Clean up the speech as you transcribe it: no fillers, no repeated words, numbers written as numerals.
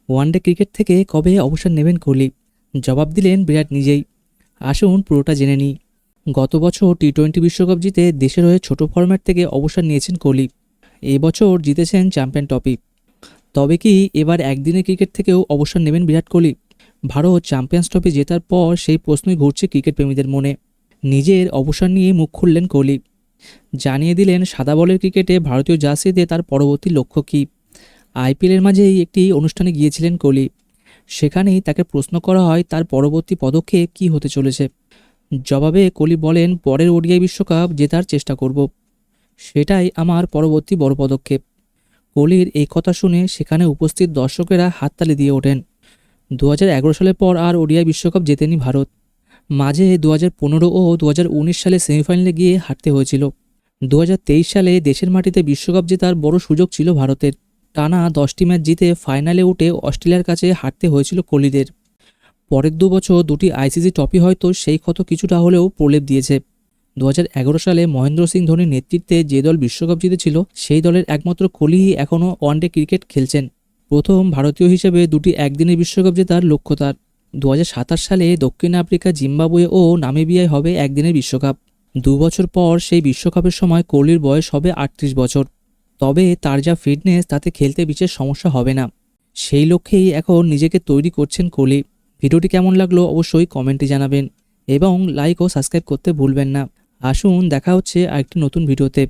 One day cricket থেকে কবে অবসর নেবেন কোহলি? জবাব দিলেন বিরাট নিজেই। আসুন পুরোটা জেনে নিই। গত বছর টি-20 বিশ্বকাপ জিতে দেশের হয়ে ছোট ফরম্যাট থেকে অবসর নিয়েছেন কোহলি। এবছর জিতেছেন চ্যাম্পিয়ন ট্রফি। তবে কি এবার একদিনের ক্রিকেট থেকেও অবসর নেবেন বিরাট কোহলি? ভারত চ্যাম্পিয়ন্স ট্রফি জেতার পর সেই প্রশ্নই ঘুরছে ক্রিকেট প্রেমীদের মনে। নিজের অবসর নিয়ে মুখ খুললেন কোহলি। জানিয়ে দিলেন সাদা বলের ক্রিকেটে ভারতীয় জার্সিতে তার পরবর্তী লক্ষ্য কী। আইপিএলের মাঝেই একটি অনুষ্ঠানে গিয়েছিলেন কোহলি। সেখানেই তাকে প্রশ্ন করা হয় তার পরবর্তী পদক্ষেপ কী হতে চলেছে। জবাবে কোহলি বলেন, পরের ওডিআই বিশ্বকাপ জেতার চেষ্টা করব, সেটাই আমার পরবর্তী বড় পদক্ষেপ। কোহলির এই কথা শুনে সেখানে উপস্থিত দর্শকেরা হাততালি দিয়ে ওঠেন। 2011 সালের পর আর ওডিআই বিশ্বকাপ জেতেনি ভারত। মাঝে 2015 ও 2019 সালে সেমিফাইনালে গিয়ে হারতে হয়েছিল। 2023 সালে দেশের মাটিতে বিশ্বকাপ জেতার বড় সুযোগ ছিল ভারতের। টানা 10টি ম্যাচ জিতে ফাইনালে উঠে অস্ট্রেলিয়ার কাছে হারতে হয়েছিল কোহলিদের। পরের 2 বছর দুটি আইসিসি ট্রফি হয়তো সেই ক্ষত কিছুটা হলেও প্রলেপ দিয়েছে। 2011 সালে মহেন্দ্র সিং ধোনির নেতৃত্বে যে দল বিশ্বকাপ জিতেছিল সেই দলের একমাত্র কোহলিই এখনও ওয়ানডে ক্রিকেট খেলছেন। প্রথম ভারতীয় হিসেবে দুটি একদিনের বিশ্বকাপ জেতার লক্ষ্য তার। 2027 সালে দক্ষিণ আফ্রিকা, জিম্বাবুয়ে ও নামিবিয়ায় হবে একদিনের বিশ্বকাপ। 2 বছর পর সেই বিশ্বকাপের সময় কোহলির বয়স হবে 38 বছর। তবে তার যা ফিটনেস, তাতে খেলতে বিশেষ সমস্যা হবে না। সেই লক্ষ্যেই এখন নিজেকে তৈরি করছেন কোহলি। ভিডিওটি কেমন লাগলো অবশ্যই কমেন্টে জানাবেন এবং লাইক ও সাবস্ক্রাইব করতে ভুলবেন না। আসুন দেখা হচ্ছে আরেকটি নতুন ভিডিওতে।